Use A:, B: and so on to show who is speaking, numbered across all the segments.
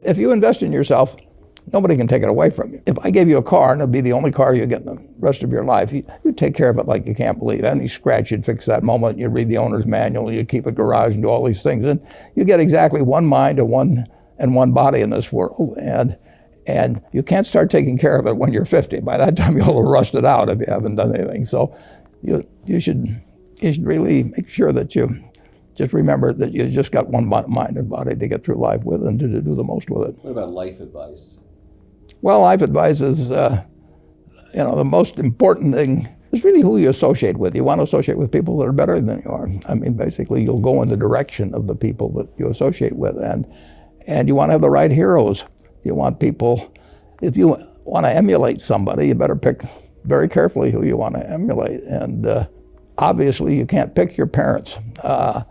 A: if you invest in yourself, nobody can take it away from you. If I gave you a car and it'd be the only car you get in the rest of your life, you'd take care of it like you can't believe. Any scratch, you'd fix that moment. You'd read the owner's manual. You'd keep a garage and do all these things. And you get exactly one mind and one body in this world. And you can't start taking care of it when you're 50. By that time, you'll have rusted out if you haven't done anything. So you should really make sure that you just remember that you just got one mind and body to get through life with and to do the most with it.
B: What about life advice?
A: Well, life advice is, the most important thing is really who you associate with. You want to associate with people that are better than you are. I mean, basically, you'll go in the direction of the people that you associate with, and you want to have the right heroes. You want people, if you want to emulate somebody, you better pick very carefully who you want to emulate. And obviously, you can't pick your parents. They're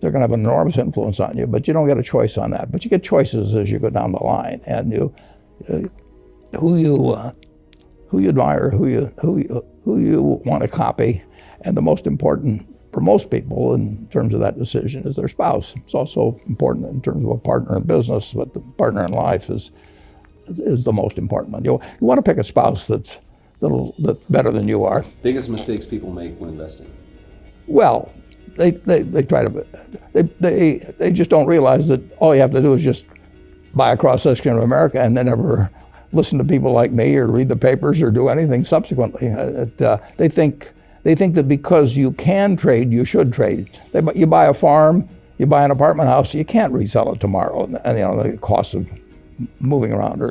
A: going to have an enormous influence on you, but you don't get a choice on that. But you get choices as you go down the line, and who you admire, who you want to copy, and the most important for most people in terms of that decision is their spouse. It's also important in terms of a partner in business, but the partner in life is the most important one. You want to pick a spouse that's better than you are.
B: Biggest mistakes people make when investing?
A: Well, they try to, they just don't realize that all you have to do is just buy a cross-section of America and then never listen to people like me or read the papers or do anything subsequently. They think that because you can trade, you should trade. You buy a farm, you buy an apartment house, you can't resell it tomorrow, and the cost of moving around.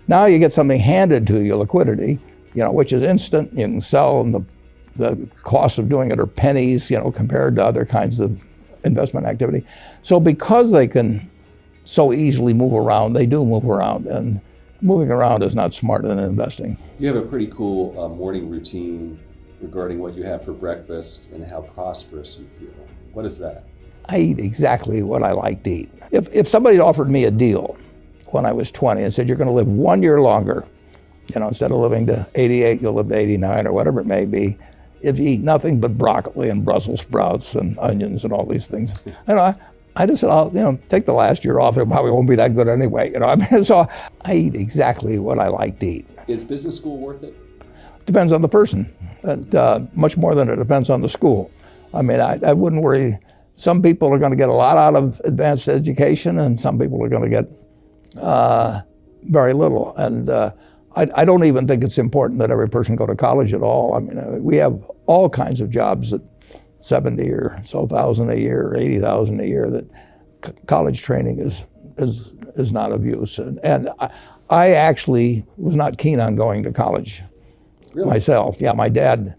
A: Now you get something handed to you, liquidity, which is instant. You can sell, and the cost of doing it are pennies, compared to other kinds of investment activity. So because they can so easily move around, they do move around, and moving around is not smarter than investing.
B: You have a pretty cool morning routine regarding what you have for breakfast and how prosperous you feel. What is that?
A: I eat exactly what I like to eat. If somebody offered me a deal when I was 20 and said, you're going to live 1 year longer, instead of living to 88, you'll live to 89 or whatever it may be, if you eat nothing but broccoli and Brussels sprouts and onions and all these things, I just said, I'll take the last year off. It probably won't be that good anyway. So I eat exactly what I like to eat.
B: Is business school worth it?
A: Depends on the person, much more than it depends on the school. I mean, I wouldn't worry. Some people are going to get a lot out of advanced education, and some people are going to get very little. And I don't even think it's important that every person go to college at all. I mean, we have all kinds of jobs that 70 or so thousand a year, 80,000 a year, that college training is not of use. And I actually was not keen on going to college myself. Yeah, my dad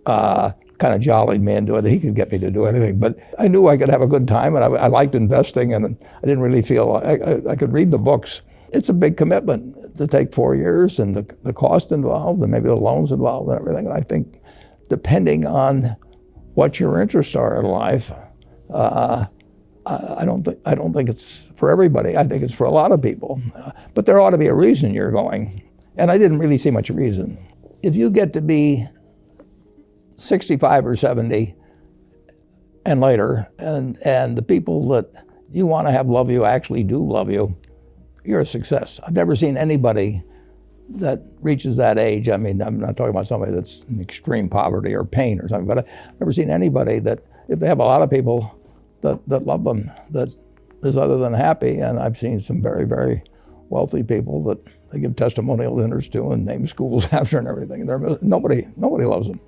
A: kind of jollied me into it. He could get me to do anything, but I knew I could have a good time, and I liked investing, and I didn't really feel, I could read the books. It's a big commitment to take 4 years, and the cost involved, and maybe the loans involved and everything. And I think depending on what your interests are in life, I don't think it's for everybody. I think it's for a lot of people. But there ought to be a reason you're going. And I didn't really see much reason. If you get to be 65 or 70 and later, and the people that you want to have love you actually do love you, you're a success. I've never seen anybody that reaches that age. I mean, I'm not talking about somebody that's in extreme poverty or pain or something, but I've never seen anybody that, if they have a lot of people that love them, that is other than happy. And I've seen some very, very wealthy people that they give testimonial dinners to and name schools after and everything. Nobody loves them.